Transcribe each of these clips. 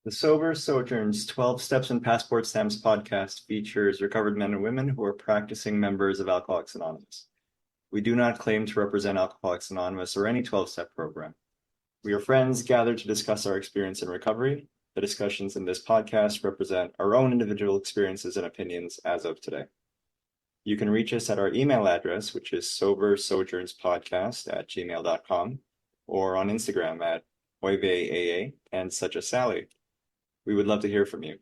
The Sober Sojourn's 12 Steps and Passport Stamps podcast features recovered men and women who are practicing members of Alcoholics Anonymous. We do not claim to represent Alcoholics Anonymous or any 12-step program. We are friends gathered to discuss our experience in recovery. The discussions in this podcast represent our own individual experiences and opinions as of today. You can reach us at our email address, which is sobersojournspodcast@gmail.com, or on Instagram at OyveyAA and Such a Sally. We would love to hear from you.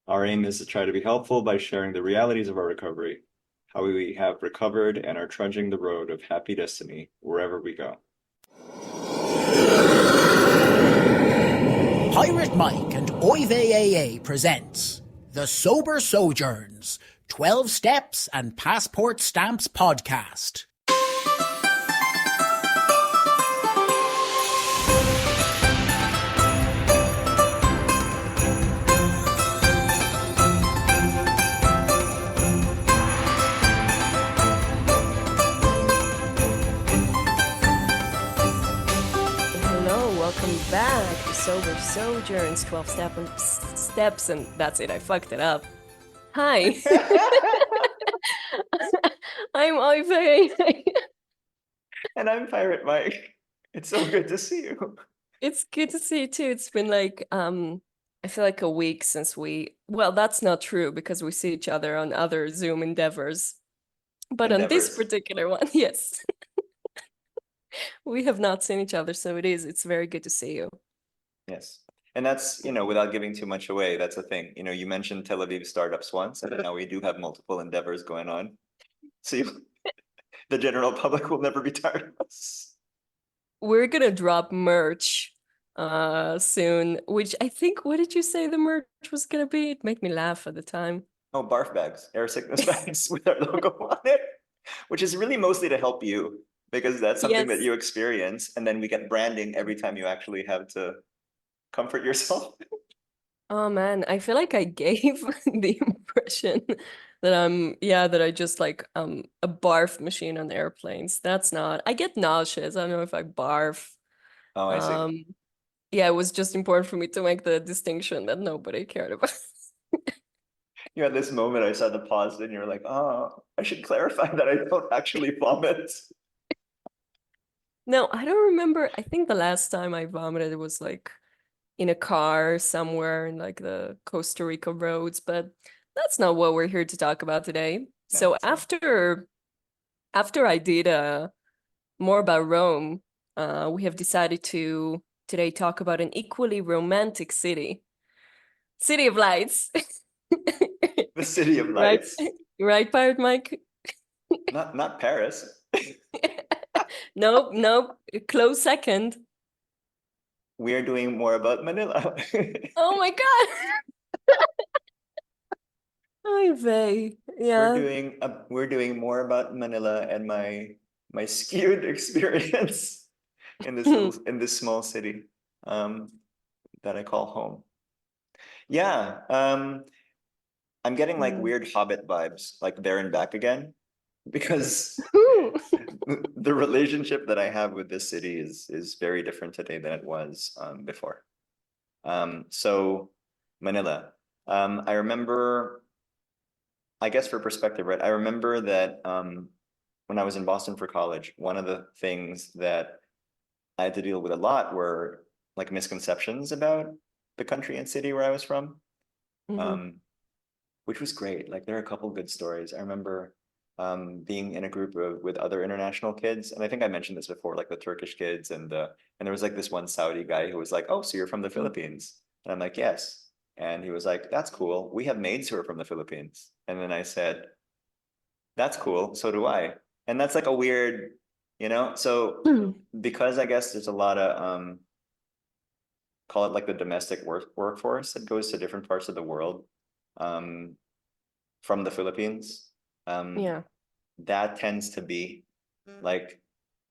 Our aim is to try to be helpful by sharing the realities of our recovery, how we have recovered and are trudging the road of happy destiny wherever we go. Pirate Mike and OyveyAA presents The Sober Sojourns, 12 Steps and Passport Stamps podcast. Welcome back to Sober Sojourns, 12 steps, and that's it, I fucked it up. Hi. I'm Oyvey. And I'm Pirate Mike. It's so good to see you. It's good to see you too. It's been like, I feel like a week since well, that's not true because we see each other on other Zoom endeavors. But on this particular one, yes. We have not seen each other, so it's very good to see you. Yes. And that's, without giving too much away, that's the thing. You mentioned Tel Aviv startups once, and now we do have multiple endeavors going on. So the general public will never be tired of us. We're gonna drop merch soon, which I think, what did you say the merch was gonna be? It made me laugh at the time. Oh, barf bags, air sickness bags with our logo on it, which is really mostly to help you. Because that's something that you experience, and then we get branding every time you actually have to comfort yourself. Oh man, I feel like I gave the impression that I just like a barf machine on airplanes. That's not. I get nauseous. I don't know if I barf. Oh, I see. Yeah, it was just important for me to make the distinction that nobody cared about. You had this moment, I saw the pause, and you're like, oh, I should clarify that I don't actually vomit. No, I don't remember. I think the last time I vomited was like in a car somewhere in like the Costa Rica roads, but that's not what we're here to talk about today. No, so after I did more about Rome, we have decided to today talk about an equally romantic city of lights. The city of lights. Right, Pirate Mike? Not Paris. Nope. Close second. We are doing more about Manila. Oh my God. Oyvey. Yeah. We're doing more about Manila and my skewed experience in this small city that I call home. Yeah. I'm getting like weird Hobbit vibes, like there and back again, because the relationship that I have with this city is very different today than it was before. So Manila, I remember, I guess for perspective, right? I remember that when I was in Boston for college, one of the things that I had to deal with a lot were like misconceptions about the country and city where I was from, which was great. Like there are a couple good stories. I remember being in a group with other international kids, and I think I mentioned this before, like the Turkish kids, and there was like this one Saudi guy who was like, "Oh, so you're from the Philippines?" And I'm like, "Yes." And he was like, "That's cool. We have maids who are from the Philippines." And then I said, "That's cool. So do I." And that's like a weird, So because I guess there's a lot of call it like the domestic workforce that goes to different parts of the world from the Philippines. That tends to be like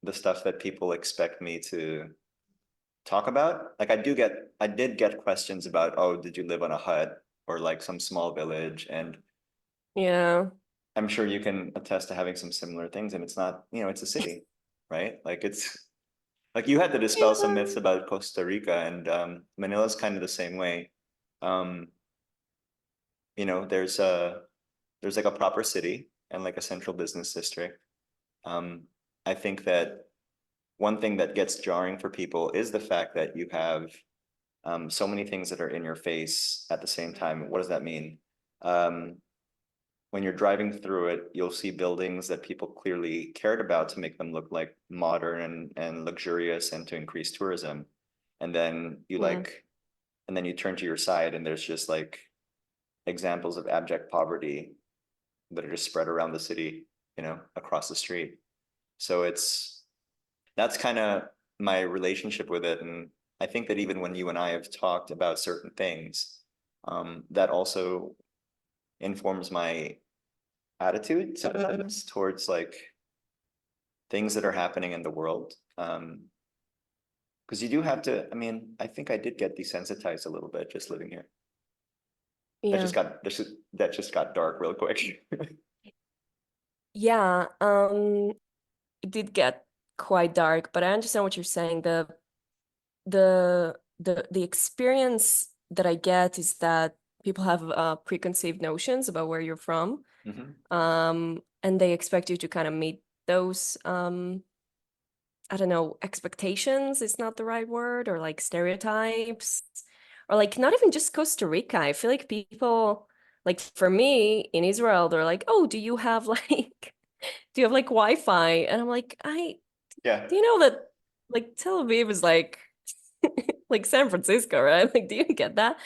the stuff that people expect me to talk about. Like I did get questions about, oh, did you live on a hut or like some small village? And yeah, I'm sure you can attest to having some similar things, and it's not, it's a city, right? Like it's like you had to dispel some myths about Costa Rica, and Manila's kind of the same way. um, there's like a proper city and like a central business district. I think that one thing that gets jarring for people is the fact that you have so many things that are in your face at the same time. What does that mean? When you're driving through it, you'll see buildings that people clearly cared about to make them look like modern and luxurious and to increase tourism. And then you Yeah. and then you turn to your side and there's just like examples of abject poverty that are just spread around the city, across the street. So that's kind of my relationship with it. And I think that even when you and I have talked about certain things, that also informs my attitude sometimes towards like things that are happening in the world. Because you do have to, I mean, I think I did get desensitized a little bit just living here. Yeah. That just got dark real quick. Yeah. It did get quite dark, but I understand what you're saying. The experience that I get is that people have preconceived notions about where you're from. And they expect you to kind of meet those I don't know, expectations is not the right word, or like stereotypes, or like not even just Costa Rica. I feel like people, like for me in Israel, they're like, "Oh, do you have like do you have like Wi-Fi?" And I'm like, Yeah. do you know that like Tel Aviv is like like San Francisco, right? Like, do you get that?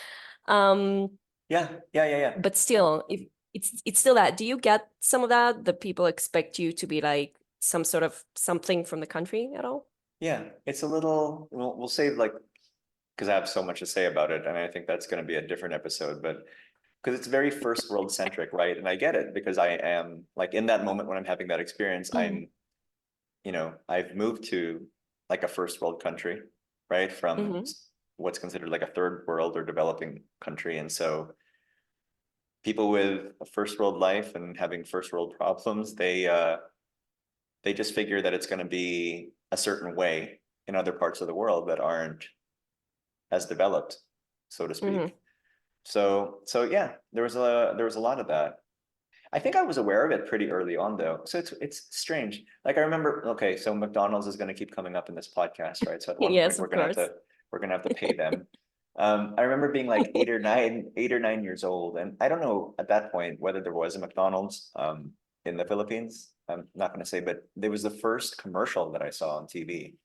Um, Yeah. but still, if it's still that, do you get some of that? The people expect you to be like some sort of something from the country at all? Yeah. It's a little, we'll say like, because I have so much to say about it, and I think that's going to be a different episode, but because it's very first world centric, right? And I get it because I am like in that moment when I'm having that experience, Mm. I've moved to like a first world country, right? From Hmm. what's considered like a third world or developing country. And so people with a first world life and having first world problems, they just figure that it's going to be a certain way in other parts of the world that aren't as developed, so to Hmm. speak. So yeah, there was a lot of that. I think I was aware of it pretty early on though. So it's strange. Like I remember, okay, so McDonald's is going to keep coming up in this podcast, right? So at one point Yes, of course. we're gonna have to pay them. I remember being like 8 or 9 years old, and I don't know at that point whether there was a McDonald's in the Philippines. I'm not gonna say, but there was the first commercial that I saw on TV,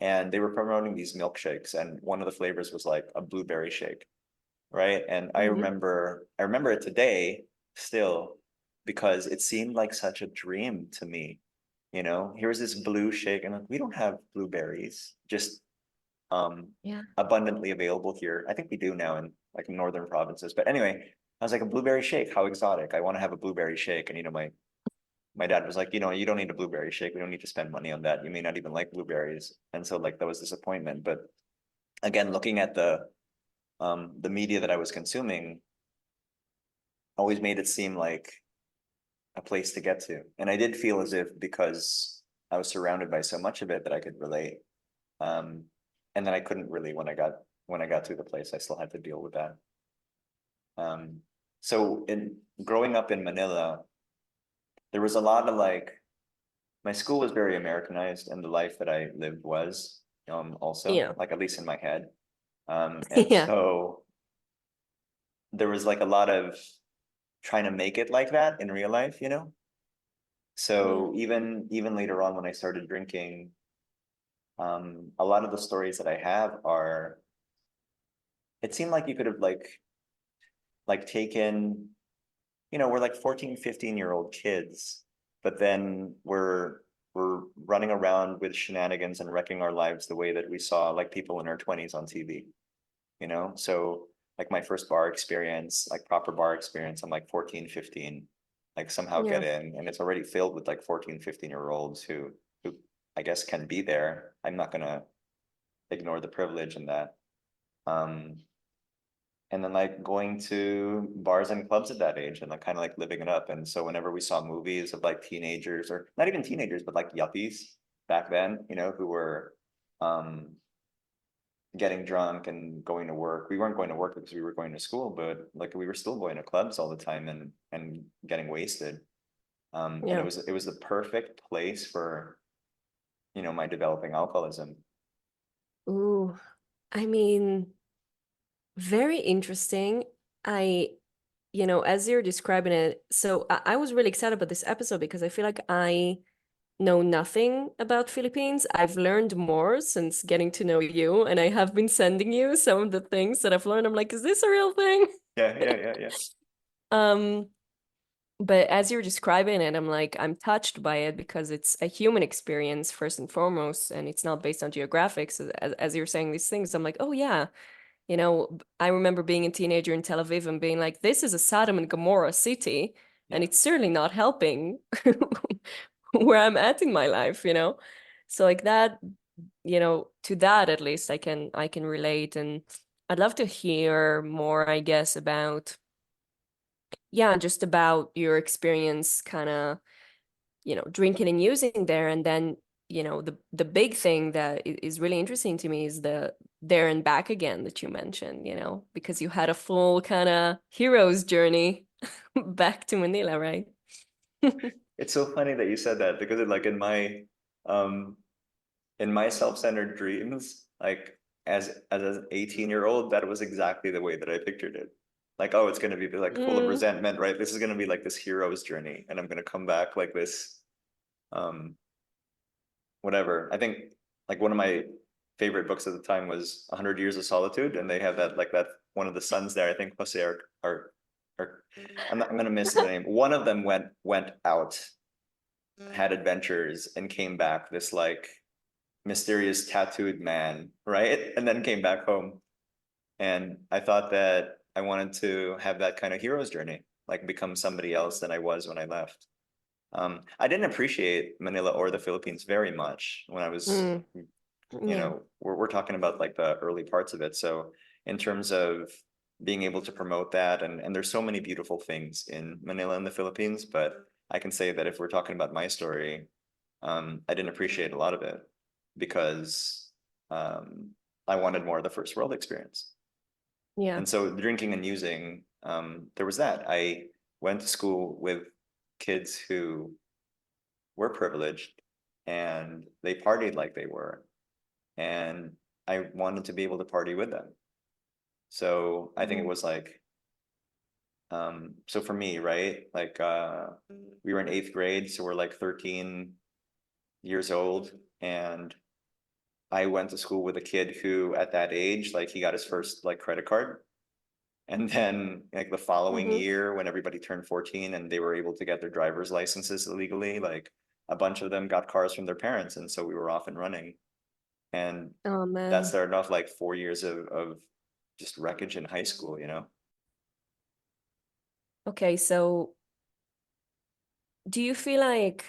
and they were promoting these milkshakes, and one of the flavors was like a blueberry shake, right? And Hmm. I remember it today still because it seemed like such a dream to me. Here's this blue shake, and like, we don't have blueberries just Yeah. abundantly available here. I think we do now in like northern provinces. But anyway, I was like, a blueberry shake, how exotic. I want to have a blueberry shake. And my dad was like, you don't need a blueberry shake. We don't need to spend money on that. You may not even like blueberries. And so like that was disappointment. But again, looking at the media that I was consuming always made it seem like a place to get to. And I did feel as if because I was surrounded by so much of it that I could relate. Um, and then I couldn't really when I got to the place, I still had to deal with that. So in growing up in Manila, there was a lot of like my school was very Americanized and the life that I lived was also Yeah. like at least in my head. And Yeah. so there was like a lot of trying to make it like that in real life. Yeah. So even later on when I started drinking, a lot of the stories that I have are it seemed like you could have like taken, we're like 14, 15-year-old kids, but then we're running around with shenanigans and wrecking our lives the way that we saw like people in our 20s on TV. So like my first bar experience, like proper bar experience, I'm like 14, 15, like somehow Yeah. get in, and it's already filled with like 14, 15-year-olds who I guess can be there. I'm not gonna ignore the privilege in that. Um, and then like going to bars and clubs at that age and like kind of like living it up. And so whenever we saw movies of like teenagers or not even teenagers, but like yuppies back then, who were um getting drunk and going to work. We weren't going to work because we were going to school, but like we were still going to clubs all the time and getting wasted. And Yeah. it was the perfect place for, you know, my developing alcoholism. Ooh, I mean, very interesting. I, as you're describing it, so I was really excited about this episode because I feel like I know nothing about Philippines. I've learned more since getting to know you, and I have been sending you some of the things that I've learned. I'm like, is this a real thing? Yeah. Um, but as you're describing it, I'm like, I'm touched by it because it's a human experience first and foremost, and it's not based on geographics. As you're saying these things, I'm like, oh yeah, I remember being a teenager in Tel Aviv and being like, this is a Sodom and Gomorrah city, and Yeah. it's certainly not helping where I'm at in my life. So like that, to that at least I can relate, and I'd love to hear more, I guess, about yeah, just about your experience kind of, drinking and using there. And then, the big thing that is really interesting to me is the there and back again that you mentioned, because you had a full kind of hero's journey back to Manila, right? It's so funny that you said that because like um in my self-centered dreams, like as an 18-year-old, that was exactly the way that I pictured it. Like, oh, it's gonna be like full of Mm, resentment, right? This is gonna be like this hero's journey, and I'm gonna come back like this, um, whatever. I think like one of my favorite books at the time was 100 Years of Solitude, and they have that like that one of the sons there. I think Jose or I'm gonna miss the name. One of them went out, had adventures, and came back this like mysterious tattooed man, right? And then came back home. And I thought that I wanted to have that kind of hero's journey, like become somebody else than I was when I left. I didn't appreciate Manila or the Philippines very much when I was, mm, yeah. we're talking about like the early parts of it. So in terms of being able to promote that, and there's so many beautiful things in Manila and the Philippines, but I can say that if we're talking about my story, I didn't appreciate a lot of it because um, I wanted more of the first world experience. Yeah. And so drinking and using, there was that. I went to school with kids who were privileged and they partied like they were. And I wanted to be able to party with them. So I think it Mm, was like, so for me, right? Like we were in eighth grade, so we're like 13 years old. And I went to school with a kid who at that age, like he got his first like credit card. And then like the following mhm. year, when everybody turned 14 and they were able to get their driver's licenses illegally, like a bunch of them got cars from their parents. And so we were off and running. And Oh that man. started off like 4 years of just wreckage in high school, you know? Okay, so do you feel like,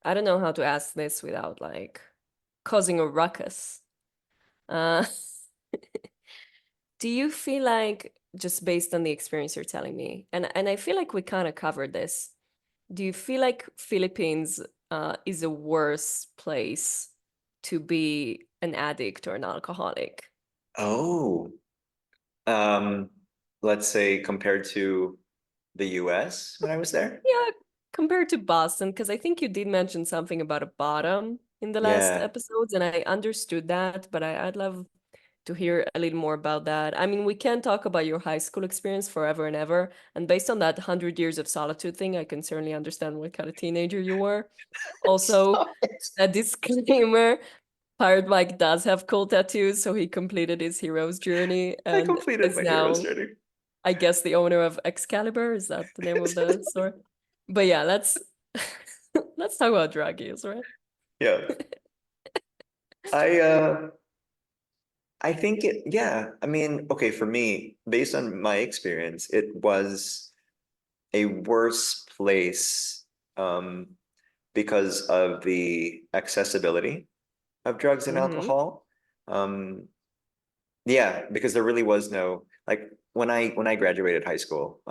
I don't know how to ask this without like causing a ruckus. Uh, do you feel like, just based on the experience you're telling me, and I feel like we kind of covered this, do you feel like Philippines is a worse place to be an addict or an alcoholic? Oh, um, let's say compared to the US when I was there. Yeah, compared to Boston, because I think you did mention something about a bottom in the last Yeah. episodes, and I understood that, but I'd love to hear a little more about that. I mean, we can talk about your high school experience forever and ever. And based on that 100 years of solitude thing, I can certainly understand what kind of teenager you were. Also, Stop it. a disclaimer, Pirate Mike does have cool tattoos, so he completed his hero's journey I and completed is my hero's now, journey. I guess, the owner of Excalibur. Is that the name of the store? But yeah, let's let's talk about drug use, right? Yeah. I I think it, yeah. I mean, okay, for me, based on my experience, it was a worse place because of the accessibility of drugs and Mm-hmm. alcohol. Um, yeah, because there really was no like when I graduated high school,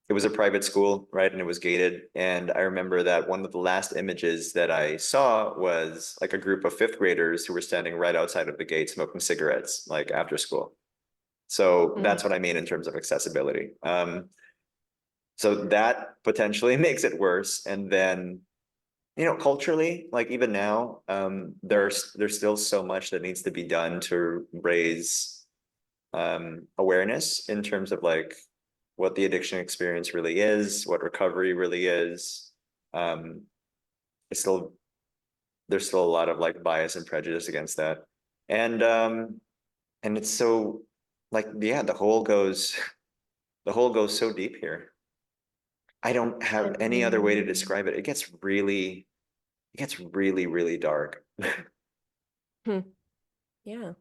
it was a private school, right? And it was gated. And I remember that one of the last images that I saw was like a group of fifth graders who were standing right outside of the gate smoking cigarettes, like after school. So Mhm. that's what I mean in terms of accessibility. So that potentially makes it worse. And then, culturally, like even now, there's still so much that needs to be done to raise awareness in terms of like what the addiction experience really is, what recovery really is. Um, it's still there's still a lot of like bias and prejudice against that. And it's so like yeah, the hole goes so deep here. I don't I have any other way to mean, describe it. It gets really, really dark. hmm, yeah.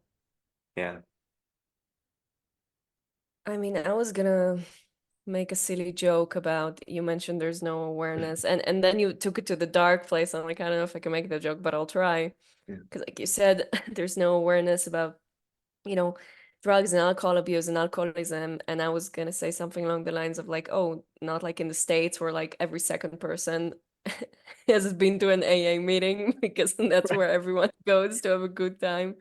Yeah. I mean, I was gonna make a silly joke about you mentioned there's no awareness, and then you took it to the dark place. I'm like, I don't know if I can make the joke, but I'll try. Yeah. Because, like you said, there's no awareness about, you know, drugs and alcohol abuse and alcoholism. And I was gonna say something along the lines of like, oh, not like in the States where like every second person has been to an AA meeting because that's where everyone goes to have a good time.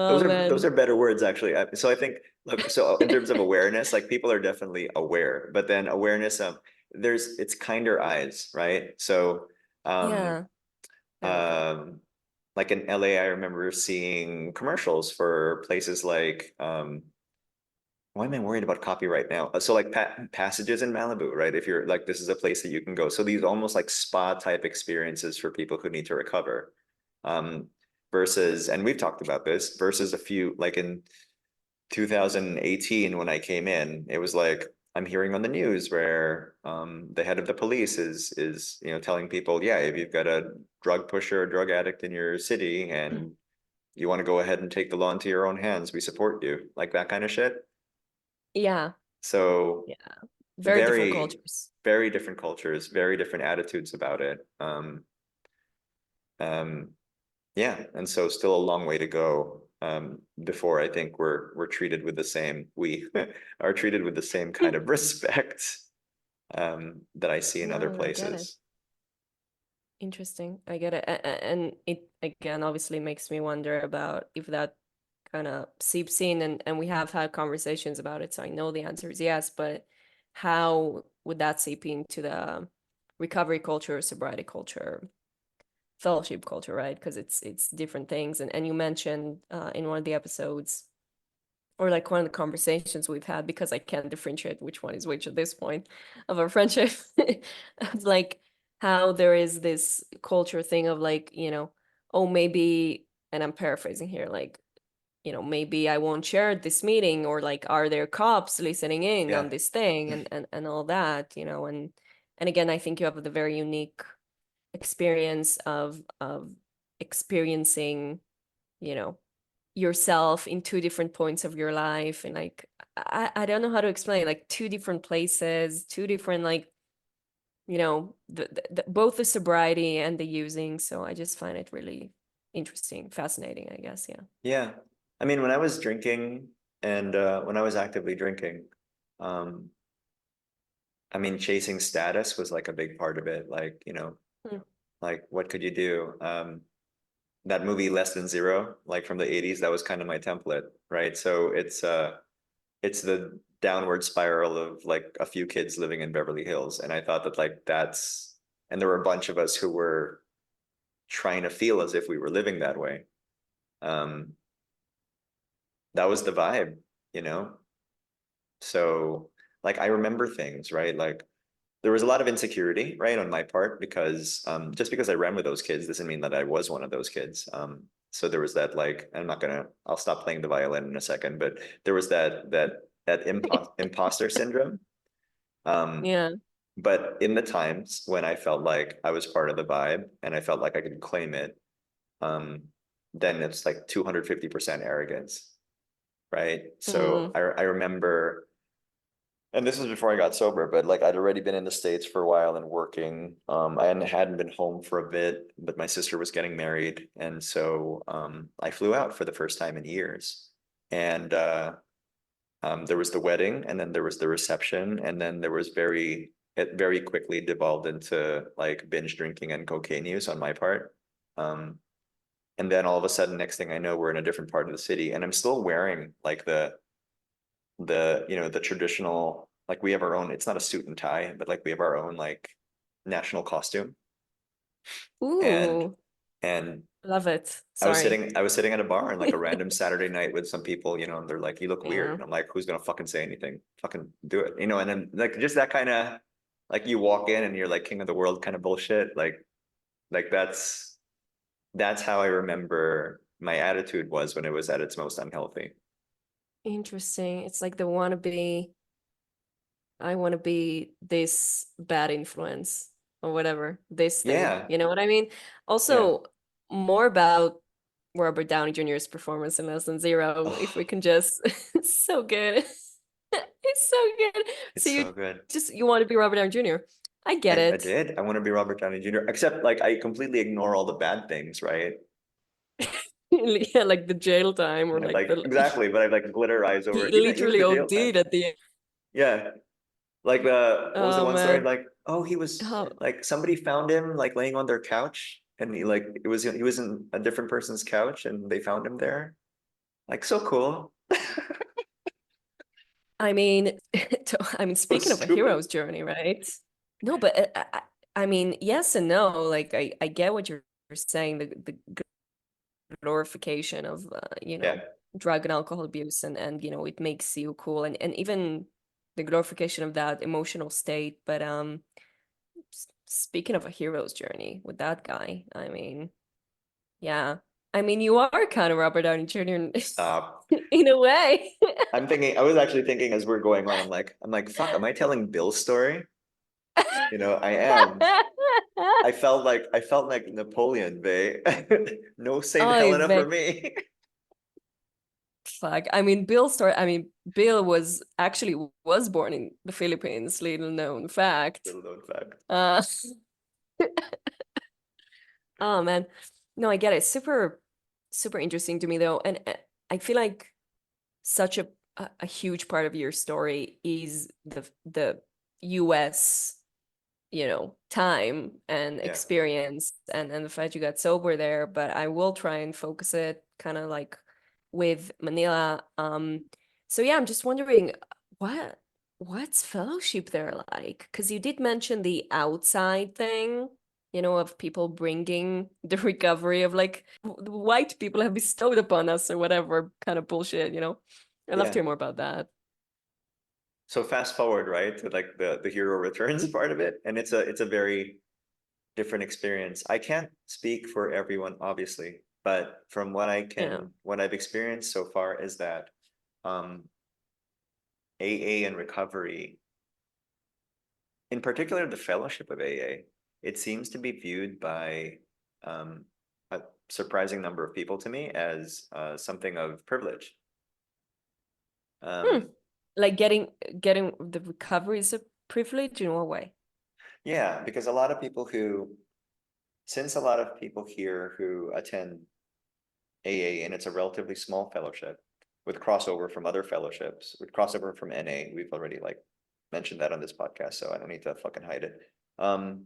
Those Oh are those man. are better words actually. So I think look, so in terms of awareness, like people are definitely aware, but then awareness it's kinder eyes, right? So um Yeah, there we go. um like in LA, I remember seeing commercials for places like why am I worried about copyright now? So like passages in Malibu, right? If you're like this is a place that you can go. So these almost like spa type experiences for people who need to recover. Um versus, and we've talked about this, versus a few like in 2018 when I came in, it was like I'm hearing on the news where the head of the police is telling people, yeah, if you've got a drug pusher or drug addict in your city and you want to go ahead and take the law into your own hands, we support you, like that kind of shit. Yeah, So yeah. Very different very, cultures. very different cultures, very different attitudes about it. Um, Yeah, and so still a long way to go before I think we're treated with the same we are treated with the same kind of respect that I see in other No, I get it. places. Interesting. I get it. And it again obviously makes me wonder about if that kind of seeps in, and we have had conversations about it, so I know the answer is yes, but how would that seep into the recovery culture, sobriety culture, fellowship culture, right? Because it's different things. And you mentioned in one of the episodes, or like one of the conversations we've had, because I can't differentiate which one is which at this point of our friendship, of like how there is this culture thing of like, oh, maybe, and I'm paraphrasing here, like, maybe I won't share this meeting, or like, are there cops listening in Yeah, on this thing, and all that, and again, I think you have the very unique experience of experiencing, you know, yourself in two different points of your life, and like I don't know how to explain, like two different places, two different like, both the sobriety and the using. So I just find it really interesting, fascinating, I guess. Yeah. yeah. I mean, when I was drinking and when I was actively drinking, um, I mean, chasing status was like a big part of it. Like, Hmm. like what could you do? That movie Less Than Zero, like from the 80s, that was kind of my template, right? So it's the downward spiral of like a few kids living in Beverly Hills. And I thought that like and there were a bunch of us who were trying to feel as if we were living that way. Um, that was the vibe, you know? So like I remember things, right? Like there was a lot of insecurity, right, on my part because just because I ran with those kids doesn't mean that I was one of those kids. So there was that like I'll stop playing the violin in a second, but there was that imposter syndrome. Um, Yeah. but in the times when I felt like I was part of the vibe and I felt like I could claim it, um, then it's like 250% arrogance, right? So Mm. I remember, and this was before I got sober, but like I'd already been in the States for a while and working. I hadn't been home for a bit, but my sister was getting married. And so I flew out for the first time in years. And There was the wedding, and then there was the reception, and then there was it very quickly devolved into like binge drinking and cocaine use on my part. And then all of a sudden, next thing I know, we're in a different part of the city, and I'm still wearing like the traditional, like we have our own, it's not a suit and tie, but like we have our own like national costume. And Ooh, and love it. I was Sorry. sitting at a bar on like a random Saturday night with some people, and they're like, "You look weird." Yeah. And I'm like, "Who's gonna fucking say anything? Fucking do it." And then like just that kind of like you walk in and you're like king of the world kind of bullshit. Like that's how I remember my attitude was when it was at its most unhealthy. Interesting. It's like I want to be this bad influence or whatever, this thing. Yeah, You know what I mean? yeah. Also, more about Robert Downey Jr.'s performance in Less Than Zero, if we Oh, can just, it's so good. It's so good. So it's so good. you want to be Robert Downey Jr. I get I it. did. I want to be Robert Downey Jr. Except like I completely ignore all the bad things, right? Yeah, like the jail time or Yeah, like like the exactly, but I like glitter eyes over he it. Even literally the jail time. OD'd at the end. Yeah. Like the what was the Oh one story? man. Like, oh, he was How like somebody found him like laying on their couch, and he was in a different person's couch, and they found him there. Like so cool. I mean, So speaking of a stupid. hero's journey, right? No, but I mean, yes and no. Like, I get what you're saying. The glorification of, Yeah. drug and alcohol abuse, and it makes you cool, and even the glorification of that emotional state. But speaking of a hero's journey with that guy, I mean, yeah, I mean, you are kind of Robert Downey Jr. in Uh, in a way. I was actually thinking as we're going on, I'm like, fuck, am I telling Bill's story? I am. I felt like Napoleon, babe. No Saint Oy Helena for vey. me. Fuck. Bill was born in the Philippines, little known fact. Little known fact. Uh, oh man. No, I get it. Super, super interesting to me though. And I feel like such a huge part of your story is the US, time and Yeah. experience, and the fact you got sober there. But I will try and focus it kind of like with Manila. So yeah, I'm just wondering what's fellowship there like? Because you did mention the outside thing, of people bringing the recovery of like white people have bestowed upon us or whatever kind of bullshit. I'd love to Yeah. hear more about that. So fast forward, right, to like the hero returns part of it, and it's a very different experience. I can't speak for everyone, obviously, but from Yeah. what I've experienced so far is that um AA and recovery, in particular the fellowship of AA, it seems to be viewed by um a surprising number of people to me as something of privilege. Hmm. Um Like getting the recovery is a privilege in what way? yeah, because a lot of people who since a lot of people here who attend AA, and it's a relatively small fellowship with crossover from other fellowships, with crossover from NA. We've already like mentioned that on this podcast, so I don't need to fucking hide it. Um,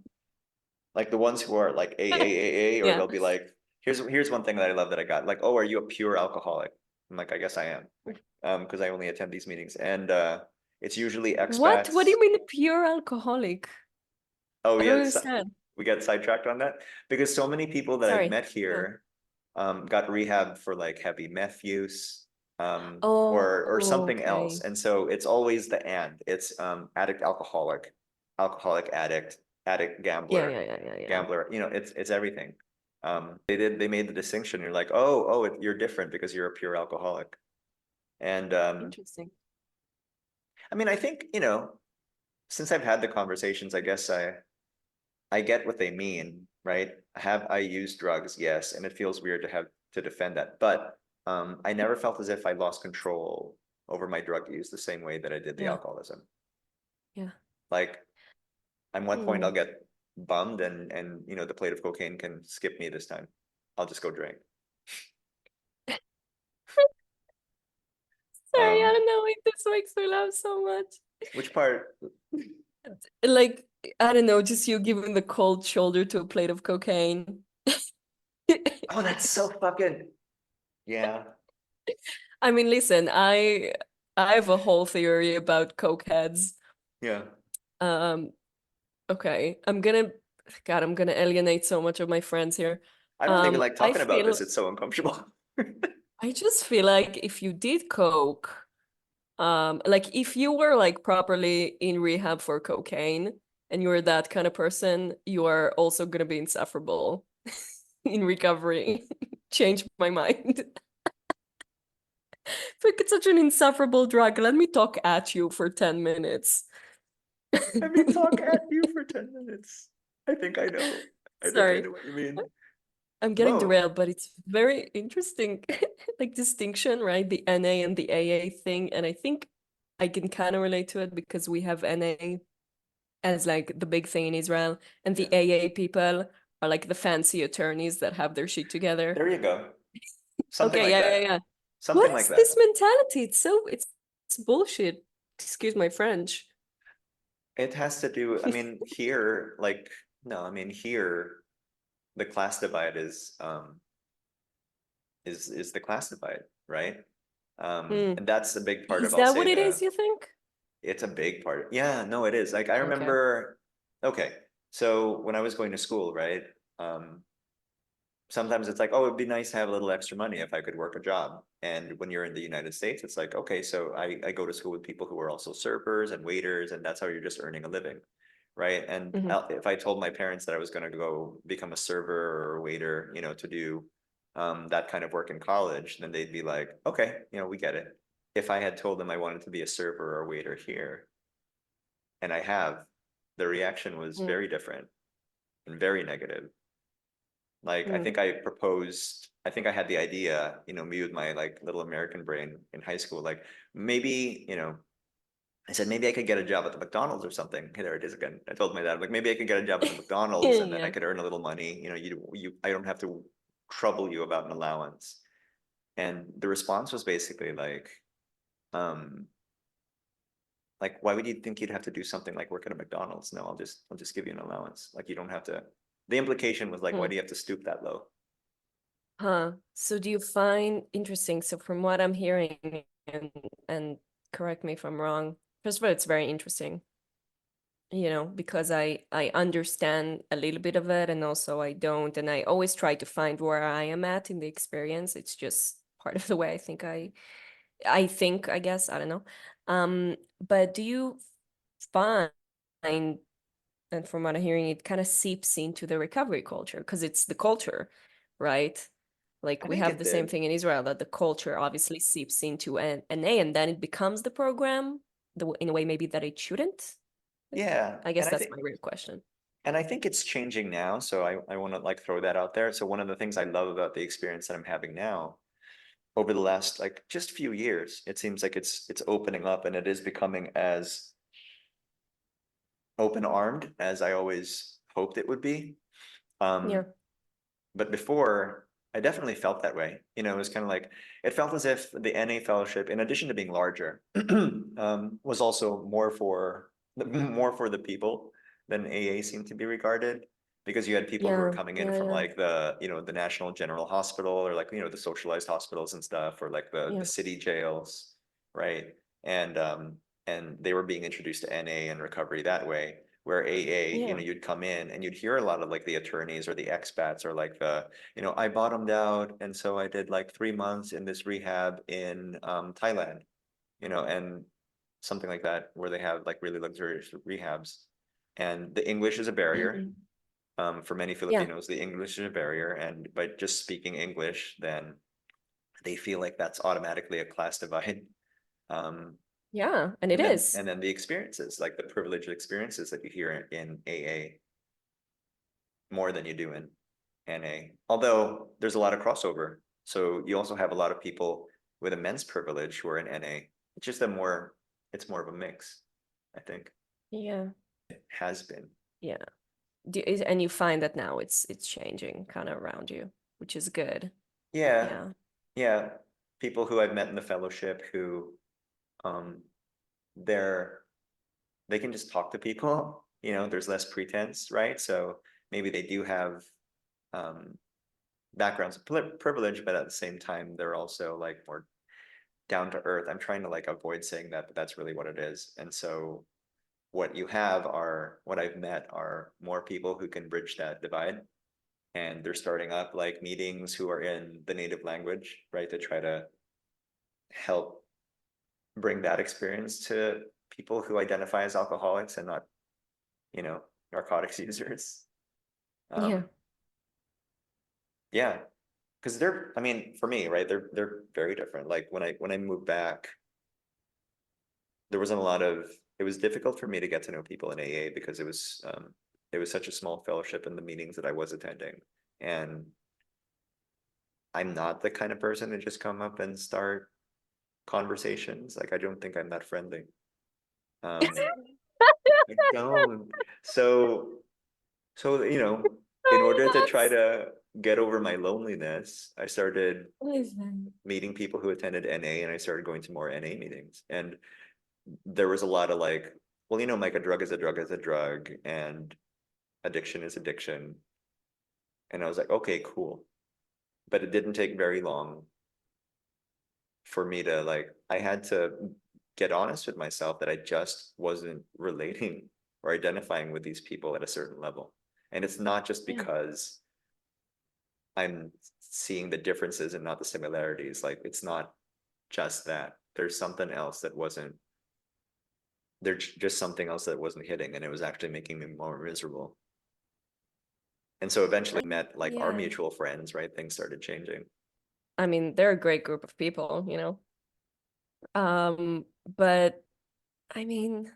like the ones who are like AAAA, or Yeah. they'll be like, here's one thing that I love that I got. Like, oh, are you a pure alcoholic? I'm like, I guess I am. Because I only attend these meetings. And it's usually What? What do expats. you mean pure alcoholic? Oh I don't yeah, understand. we got sidetracked on that because so many people that I've Sorry. met Yeah. here got rehab for like heavy meth use Oh, or something else. okay. And so it's always the and. It's addict alcoholic, alcoholic addict, addict Yeah, gambler, yeah, yeah, yeah, yeah. gambler, it's everything. They made the distinction. You're like, you're different because you're a pure alcoholic. And Interesting. I mean, I think, since I've had the conversations, I guess I get what they mean, right? Have I used drugs? Yes, and it feels weird to have to defend that, but I never felt as if I lost control over my drug use the same way that I did the Yeah, alcoholism. yeah. Like, at one point, Hmm. I'll get bummed, and the plate of cocaine can skip me this time. I'll just go drink. Sorry, I Um, don't know if this This makes me laugh so much. Which part? Like, I don't know, just you giving the cold shoulder to a plate of cocaine. Oh, that's so fucking, yeah. I mean, listen, I have a whole theory about coke heads. Yeah. Um, okay, I'm gonna alienate so much of my friends here. I don't even like I talking about feel this. It's so uncomfortable. I just feel like if you did coke, like if you were like properly in rehab for cocaine and you're that kind of person, you are also gonna be insufferable in recovery. Change my mind. Like it's such an insufferable drug. Let me talk at you for 10 minutes. Let me talk at you for 10 minutes. I think I know. I think I Sorry, know what you mean. I'm getting Whoa. derailed, but it's very interesting, like distinction, right? The NA and the AA thing. And I think I can kind of relate to it because we have NA as like the big thing in Israel, and the Yeah. AA people are like the fancy attorneys that have their shit together. There you go. Something Okay, like yeah, yeah, that. yeah. What Something like is that. this mentality? It's bullshit. Excuse my French. It has to do, I mean, here, like, no, I mean, here, the class divide is the class divide, right? Hmm. And that's a big part of, Is I'll that say, what it the is, you think? it's a big part. Yeah, no, it is. Like I Okay. remember, okay, so when I was going to school, right? Um, Sometimes it's like, oh, it'd be nice to have a little extra money if I could work a job. And when you're in the United States, it's like, okay, so I go to school with people who are also servers and waiters, and that's how you're just earning a living, right? And Hmm. if I told my parents that I was going to go become a server or a waiter, to do that kind of work in college, then they'd be like, okay, we get it. If I had told them I wanted to be a server or a waiter here, and I have, the reaction was Mm, very different and very negative. Like mm. I think I had the idea, me with my like little American brain in high school, like maybe, I said maybe I could get a job at the McDonald's or something. Hey, there it is again. I told my dad, like maybe I could get a job at the McDonald's and then I Yeah. could earn a little money. I don't have to trouble you about an allowance. And the response was basically um, like, why would you think you'd have to do something like work at a McDonald's? No, I'll just give you an allowance. Like you don't have to. The implication was like, why Mm. do you have to stoop that low? Huh. So do you find interesting? So from what I'm hearing, and correct me if I'm wrong. First of all, it's very interesting, because I understand a little bit of it and also I don't. And I always try to find where I am at in the experience. It's just part of the way I think, I guess, I don't know. But do you find, and from what I'm hearing, it kind of seeps into the recovery culture because it's the culture, right? Like I we think have it the same did. thing in Israel that the culture obviously seeps into an A, and then it becomes the program in a way maybe that it shouldn't. Yeah, I guess that's my real question. and I think it's changing now. So I want to like throw that out there. So one of the things I love about the experience that I'm having now over the last like just few years, it seems like it's opening up and it is becoming as open-armed as I always hoped it would be. Yeah. Um, but before I definitely felt that way. It was kind of like it felt as if the NA fellowship, in addition to being larger, was also more for the people than AA seemed to be regarded. Because you had people who were Yeah. coming in Yeah. from Yeah. like the National General Hospital or like the socialized hospitals and stuff, or like the Yeah. city jails, right? And and they were being introduced to NA and recovery that way. Where AA, Yeah. you'd come in and you'd hear a lot of like the attorneys or the expats or like I bottomed out and so I did like 3 months in this rehab in Thailand, and something like that where they have like really luxurious rehabs. And the English is a barrier. For many Yeah. Filipinos, the English is a barrier, and by just speaking English, then they feel like that's automatically a class divide. Um, Yeah. And it and then is. and then the experiences, like the privileged experiences that you hear in AA more than you do in NA. Although there's a lot of crossover. So you also have a lot of people with immense privilege who are in NA. It's just it's more of a mix, I think. Yeah. It has been. Yeah. And you find that now it's changing kind of around you, which is good. Yeah. Yeah. Yeah. People who I've met in the fellowship who they can just talk to people, there's less pretense, right? So maybe they do have backgrounds of privilege, but at the same time, they're also like more down to earth. I'm trying to like avoid saying that, but that's really what it is. And so what I've met are more people who can bridge that divide. And they're starting up like meetings who are in the native language, right? To try to help bring that experience to people who identify as alcoholics and not, narcotics users. Yeah. Yeah, because I mean, for me, right, they're very different. Like when I moved back, there wasn't a lot of, it was difficult for me to get to know people in AA because it was such a small fellowship in the meetings that I was attending. And I'm not the kind of person to just come up and start conversations. Like I don't think I'm that friendly. I don't. So in order to try to get over my loneliness, I started meeting people who attended NA, and I started going to more NA meetings. And there was a lot of like, well, Mike, a drug is a drug is a drug, and addiction is addiction. And I was like, okay, cool. But it didn't take very long for me to like, I had to get honest with myself that I just wasn't relating or identifying with these people at a certain level. And it's not just because I'm seeing the differences and not the similarities. Like it's not just that. There's something else that wasn't, there's just something else that wasn't hitting, and it was actually making me more miserable. And so eventually I met like our mutual friends, right? Things started changing. I mean, they're a great group of people, but I mean,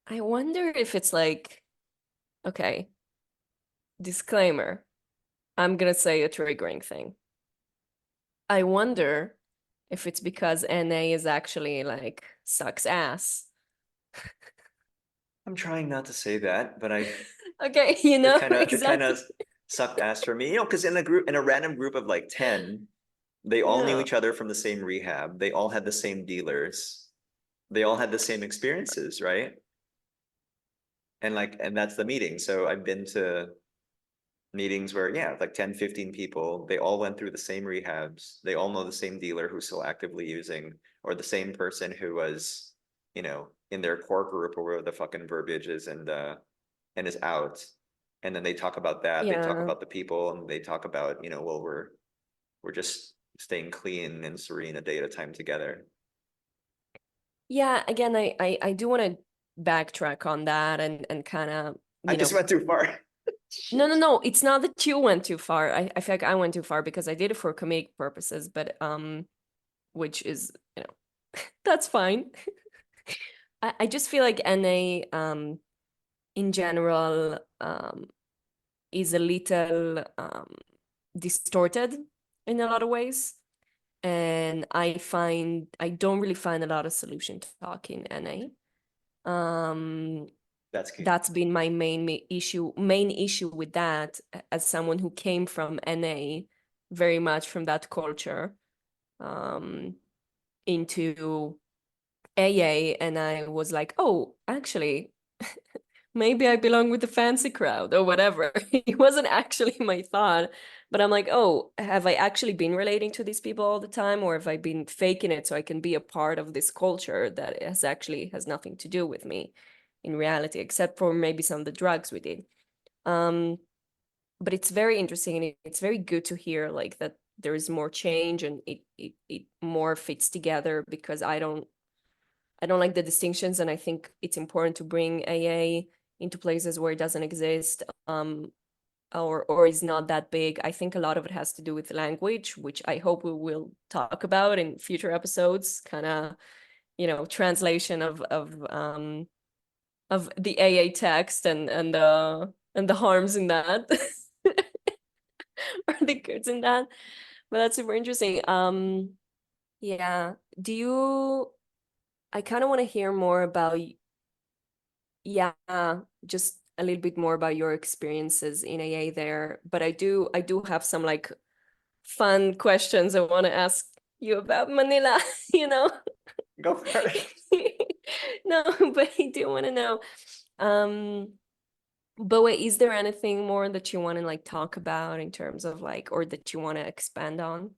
I wonder if it's like, okay, disclaimer, I'm gonna say a triggering thing. I wonder if it's because NA is actually like sucks ass. I'm trying not to say that, but Okay, it kind exactly. of sucked ass for me, because in a random group of like 10, they all knew Yeah. each other from the same rehab. They all had the same dealers. They all had the same experiences, right? And that's the meeting. So I've been to meetings where, yeah, like 10, 15 people, they all went through the same rehabs. They all know the same dealer who's still actively using, or the same person who was, in their core group, or where the fucking verbiage is, and is out. And then they talk about that, they talk Yeah. about the people, and they talk about, well, we're just staying clean and serene a day at a time together. Yeah, again, I do want to backtrack on that and kind of, I just went too far. no, it's not that you went too far. I feel like I went too far because I did it for comedic purposes, but which is, that's fine. I just feel like NA in general is a little distorted in a lot of ways. And I don't really find a lot of solution talk in NA. That's key. That's been my main issue with that, as someone who came from NA, very much from that culture, into AA, and I was like, oh, actually, maybe I belong with the fancy crowd or whatever. It wasn't actually my thought, but I'm like, oh, have I actually been relating to these people all the time, or have I been faking it so I can be a part of this culture that has nothing to do with me in reality, except for maybe some of the drugs we did. But it's very interesting, and it's very good to hear like that there is more change, and it more fits together, because I don't like the distinctions, and I think it's important to bring AA into places where it doesn't exist, or is not that big. I think a lot of it has to do with language, which I hope we will talk about in future episodes, kind of, translation of the AA text and the harms in that or the goods in that. But that's super interesting. Yeah. I kind of want to hear more about, yeah, just a little bit more about your experiences in AA there. But I do have some like fun questions I want to ask you about Manila, Go for it. No, but I do want to know. But wait, is there anything more that you want to like talk about in terms of like, or that you want to expand on?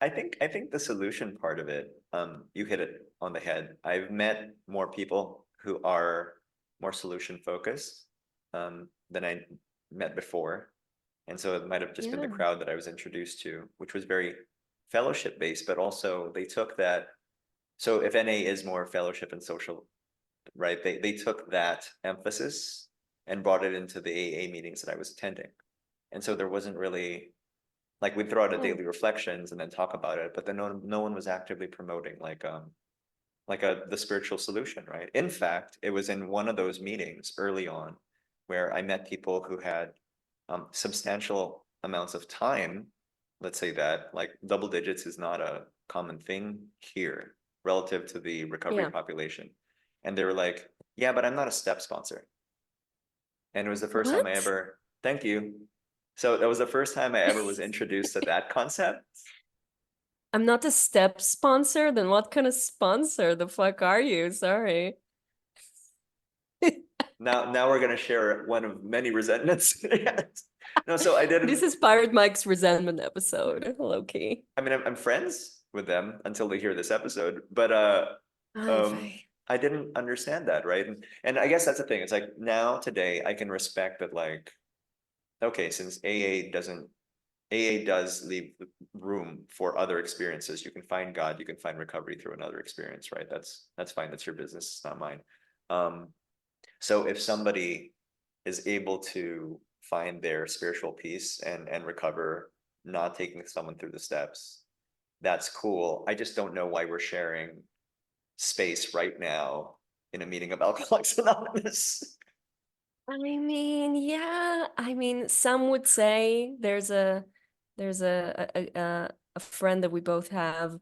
I think the solution part of it, you hit it on the head. I've met more people who are more solution focused, than I met before. And so it might have just been the Yeah. crowd that I was introduced to, which was very fellowship based, but also they took that. So if NA is more fellowship and social, right? They took that emphasis and brought it into the AA meetings that I was attending. And so there wasn't really, like, we'd throw out a Oh, daily reflections and then talk about it, but then no one was actively promoting like the spiritual solution, right? In fact, it was in one of those meetings early on where I met people who had substantial amounts of time. Let's say that like double digits is not a common thing here relative to the recovery yeah. population. And they were like, yeah, but I'm not a step sponsor. And it was the first time I What? ever, thank you. So that was the first time I ever was introduced to that concept. I'm not a step sponsor, then what kind of sponsor the fuck are you? Sorry. Now we're gonna share one of many resentments. No, so I This didn't. is Pirate Mike's resentment episode, low key. I mean, I'm friends with them until they hear this episode, but Oy I didn't understand that, right? And I guess that's the thing. It's like now today I can respect that, like, okay, since AA does leave room for other experiences. You can find God, you can find recovery through another experience, right? That's fine. That's your business, it's not mine. Um, so if somebody is able to find their spiritual peace and recover, not taking someone through the steps, that's cool. I just don't know why we're sharing space right now in a meeting of Alcoholics Anonymous. I mean, yeah. I mean, some would say there's a friend that we both have,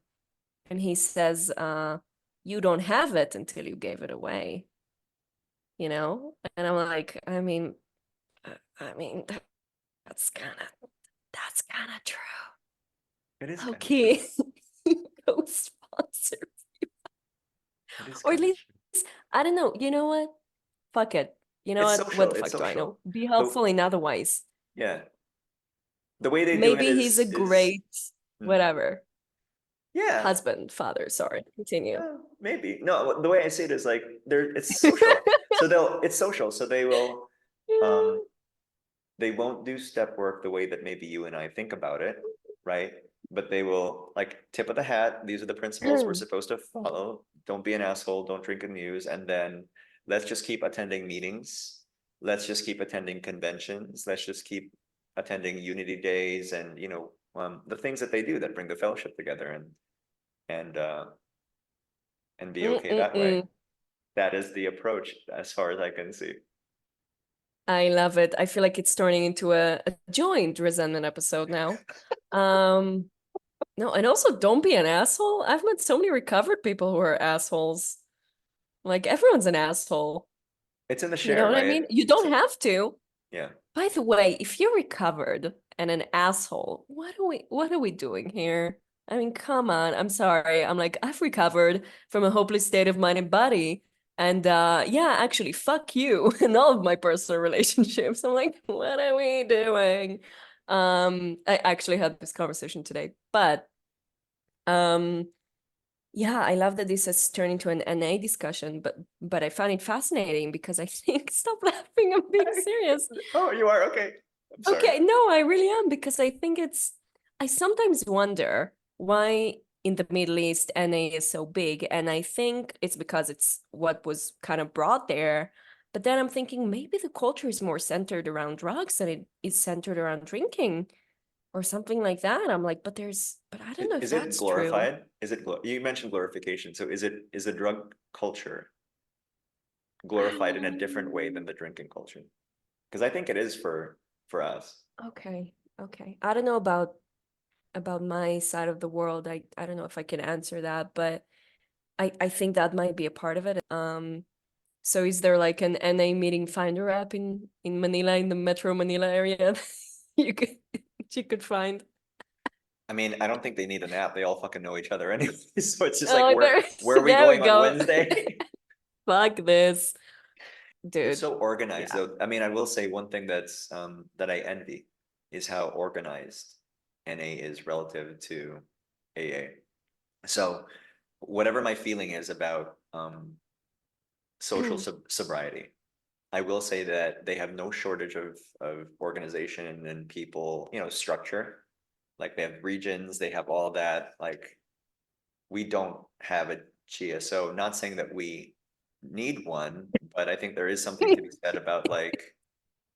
and he says, you don't have it until you gave it away, you know? And I'm like, I mean, that's kind of that's kind of true. It is kind of true. Okay. Go sponsor. It is Or at kind of least, true. I don't know. You know what? Fuck it. You know It's what? What social. the It's fuck do I know? social. Be The helpful in otherwise. Yeah, the way they do it Maybe he's a is great mm, whatever yeah. husband, father. Sorry. Continue. Maybe. No, the way I see it is like it's social. So it's social. So um they won't do step work the way that maybe you and I think about it, right? But they will, like, tip of the hat, these are the principles we're supposed to follow. Don't be an asshole, don't drink and muse, and then let's just keep attending meetings. Let's just keep attending conventions. Let's just keep attending unity days and the things that they do that bring the fellowship together and uh and be okay that way. Mm-mm-mm. That is the approach as far as I can see. I love it. I feel like it's turning into a joint resentment episode now. Um, no, and also don't be an asshole. I've met so many recovered people who are assholes. Like everyone's an asshole. It's in the You know share, what I right? mean? You don't So have to. yeah. By the way, if you're recovered and an asshole, what are we doing here? I mean, come on. I'm sorry. I'm like, I've recovered from a hopeless state of mind and body. And yeah, actually, fuck you in all of my personal relationships. I'm like, what are we doing? I actually had this conversation today, but um yeah, I love that this has turned into an NA discussion, but I found it fascinating because I think stop laughing, I'm being serious. Oh, you are? Okay. I'm sorry. Okay, no, I really am because I sometimes wonder why in the Middle East NA is so big. And I think it's because it's what was kind of brought there. But then I'm thinking maybe the culture is more centered around drugs than it is centered around drinking or something like that. I'm like, but I don't know if Is it that's true. glorified? You mentioned glorification. So is the drug culture glorified in a different way than Um, the drinking culture? Because I think it is for us. okay, okay. I don't know about my side of the world. I don't know if I can answer that, but I think that might be a part of it. So is there like an NA meeting finder app in Manila, in the Metro Manila area you could you could find? I mean, I don't think they need an app. They all fucking know each other anyway. So it's just like, Oh, where are we there we going on go. Wednesday? Fuck this, They're dude. so organized Yeah. though. I mean, I will say one thing that I envy is how organized NA is relative to AA. So whatever my feeling is about social sobriety, I will say that they have no shortage of organization and people, structure. Like they have regions, they have all that. Like we don't have a GSO. Not saying that we need one, but I think there is something to be said about like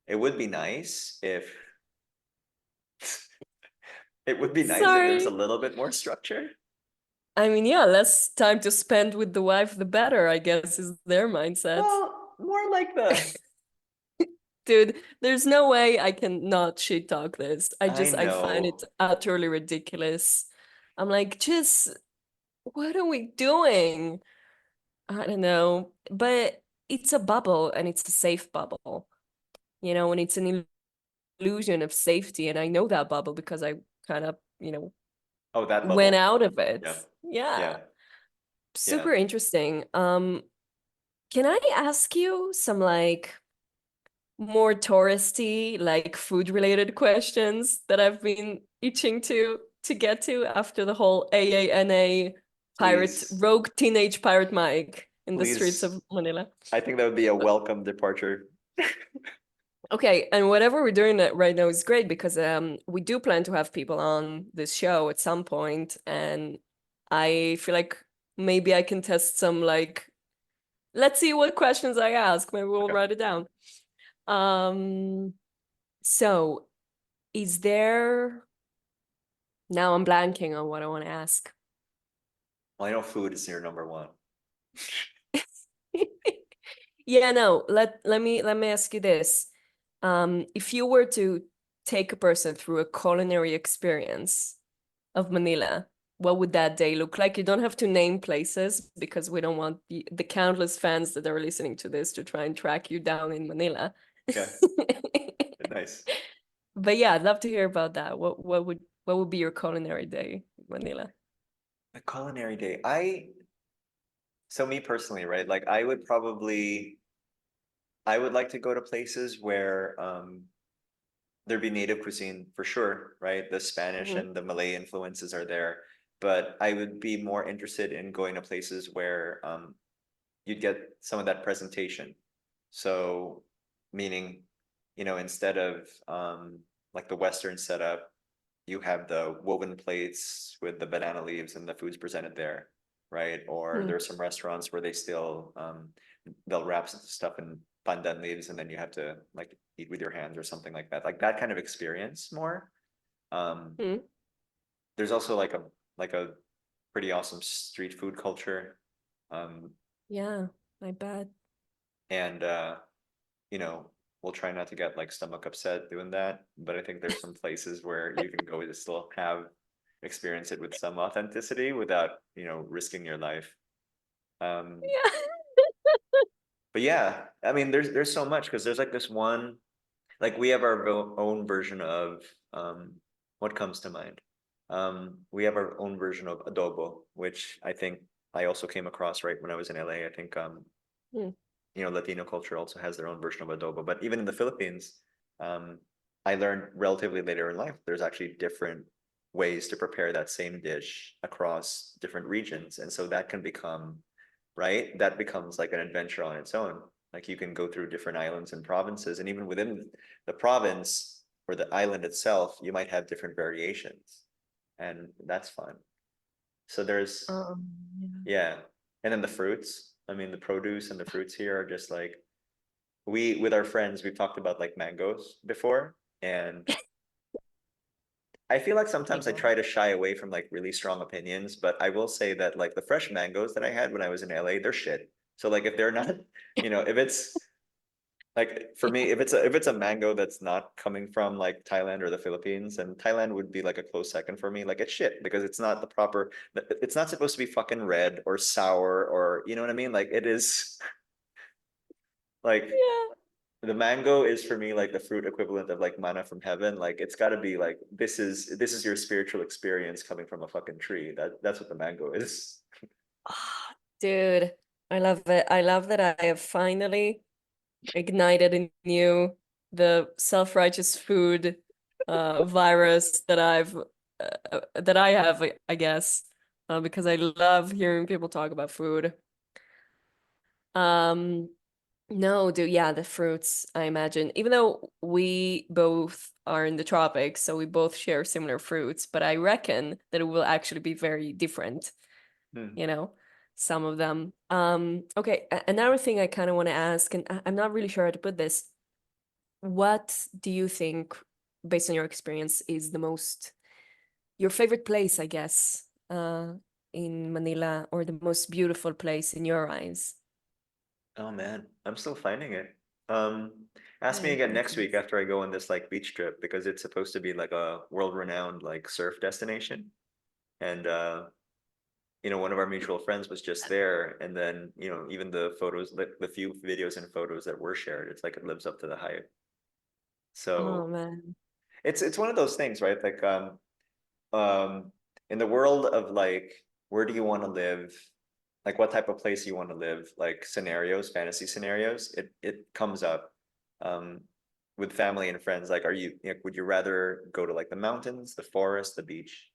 it would be nice if it would be nice if there was a Sorry. little bit more structure. I mean, yeah, less time to spend with the wife, the better, I guess, is their mindset. Well, more like the Dude, there's no way I can not shit talk this. I I find it know. utterly ridiculous. I'm like, just what are we doing? I don't know. But it's a bubble and it's a safe bubble, and it's an illusion of safety. And I know that bubble because I kind of, Oh, that went bubble. out of it. Yeah. Yeah. Yeah. Yeah. Super interesting. Can I ask you some like more touristy, like food related questions that I've been itching to get to after the whole AANA Please. rogue teenage pirate Mike in the streets Please. of Manila? I think that would be a welcome departure. Okay, and whatever we're doing right now is great because we do plan to have people on this show at some point, and I feel like maybe I can test some like let's see what questions I ask. Maybe we'll Okay. write it down. Um, so is there now I'm blanking on what I want to ask. Well, I know food is your number one. Yeah, no, let me ask you this. If you were to take a person through a culinary experience of Manila, what would that day look like? You don't have to name places because we don't want the countless fans that are listening to this to try and track you down in Manila. Okay. Nice. But yeah, I'd love to hear about that. What would be your culinary day in Manila? A culinary day. So me personally, right? Like I would like to go to places where there'd be native cuisine for sure, right? The Spanish Mhm. and the Malay influences are there, but I would be more interested in going to places where you'd get some of that presentation. So meaning, instead of like the Western setup, you have the woven plates with the banana leaves and the food's presented there, right? Or Mm. there are some restaurants where they still they'll wrap stuff in pandan leaves and then you have to like eat with your hands or something like that. Like that kind of experience more. Um, Mm. there's also like a pretty awesome street food culture. Um, Yeah, I bet. and you know, we'll try not to get like stomach upset doing that, but I think there's some places where you can go to still have experience it with some authenticity without, risking your life. Um, Yeah. but yeah, I mean, there's so much because there's like this one, like we have our own version of what comes to mind. We have our own version of adobo, which I think I also came across right when I was in LA. I think Mm. Latino culture also has their own version of adobo. But even in the Philippines, um, I learned relatively later in life, there's actually different ways to prepare that same dish across different regions. And so that can become, right? That becomes like an adventure on its own. Like you can go through different islands and provinces, and even within the province or the island itself, you might have different variations. And that's fun. So there's Um, yeah. yeah. And then the fruits. I mean, the produce and the fruits here are just like we with our friends, we've talked about like mangoes before. And I feel like sometimes I Yeah. try to shy away from like really strong opinions, but I will say that like the fresh mangoes that I had when I was in LA, they're shit. So like if they're not, if it's like for me, if it's a mango that's not coming from like Thailand or the Philippines, and Thailand would be like a close second for me. Like it's shit because it's not the proper. It's not supposed to be fucking red or sour or you know what I mean. Like it is like Yeah. the mango is for me like the fruit equivalent of like manna from heaven. Like it's got to be like this is your spiritual experience coming from a fucking tree. That's what the mango is. Ah, dude, I love it. I love that I have finally ignited in you the self-righteous food virus that I have, I guess, because I love hearing people talk about food. Um, no, dude, yeah, the fruits, I imagine. Even though we both are in the tropics, so we both share similar fruits, but I reckon that it will actually be very different, Hmm. you know, some of them. Okay, another thing I kind of want to ask, and I'm not really sure how to put this. What do you think, based on your experience, is your favorite place, I guess, in Manila, or the most beautiful place in your eyes? Oh man, I'm still finding it. Um, Ask me My again next week goodness. after I go on this like beach trip because it's supposed to be like a world-renowned like surf destination. And one of our mutual friends was just there, and then even the photos, the few videos and photos that were shared, it's like it lives up to the hype. Oh So man. it's one of those things, right? Like um in the world of like where do you want to live, like what type of place you want to live, like scenarios, fantasy scenarios, it comes up um with family and friends. Like, would you rather go to like the mountains, the forest, the beach?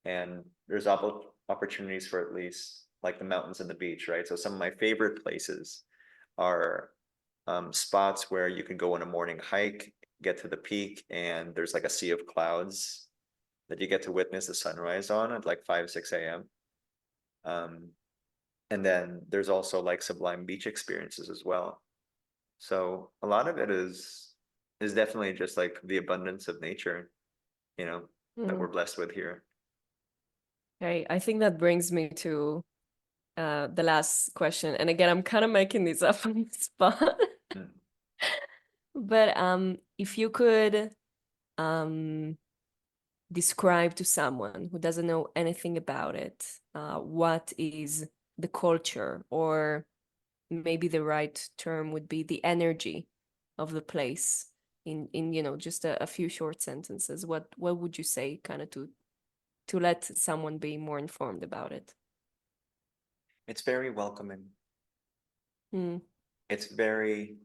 And there's opportunities for at least like the mountains and the beach, right? So some of my favorite places are spots where you can go on a morning hike, get to the peak, and there's like a sea of clouds that you get to witness the sunrise on at like 5, 6 a.m. Um, and then there's also like sublime beach experiences as well. So a lot of it is definitely just like the abundance of nature, that Mm. we're blessed with here. Okay, I think that brings me to the last question. And again, I'm kind of making this up on the spot. Mm. But if you could um describe to someone who doesn't know anything about it, what is the culture, or maybe the right term would be the energy of the place in just a few short sentences, what would you say, kind of to let someone be more informed about it? It's very welcoming. Mm, It's very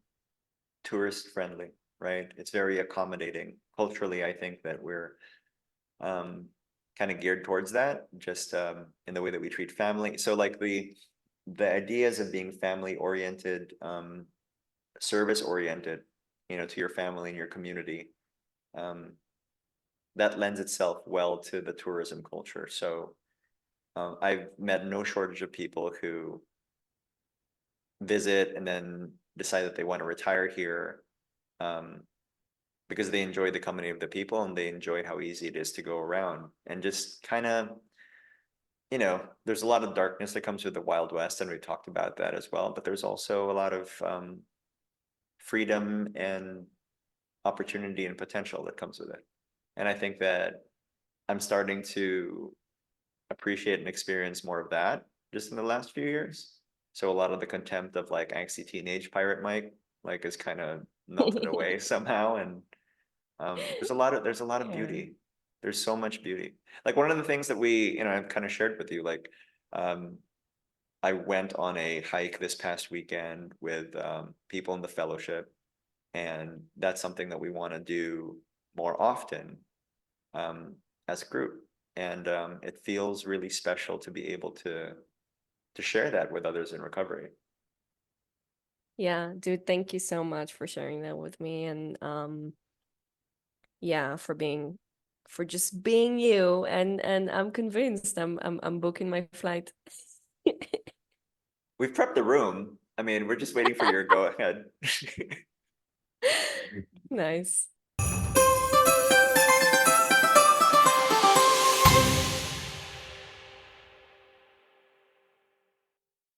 tourist friendly, right? It's very accommodating. Culturally, I think that we're um, kind of geared towards that, just in the way that we treat family. So like the ideas of being family oriented, service oriented, to your family and your community, um, that lends itself well to the tourism culture. So I've met no shortage of people who visit and then decide that they want to retire here, um, because they enjoy the company of the people and they enjoy how easy it is to go around and just kind of, there's a lot of darkness that comes with the Wild West, and we talked about that as well. But there's also a lot of freedom and opportunity and potential that comes with it. And I think that I'm starting to appreciate and experience more of that just in the last few years. So a lot of the contempt of like angsty teenage pirate Mike like is kind of melted away somehow. And there's a lot of yeah. beauty. There's so much beauty. Like one of the things that I've kind of shared with you, like um I went on a hike this past weekend with people in the fellowship, and that's something that we want to do more often, um, as a group. And it feels really special to be able to share that with others in recovery. Yeah, dude, thank you so much for sharing that with me, and yeah, for just being you, and I'm convinced I'm booking my flight. We've prepped the room. I mean, we're just waiting for your go ahead. Nice.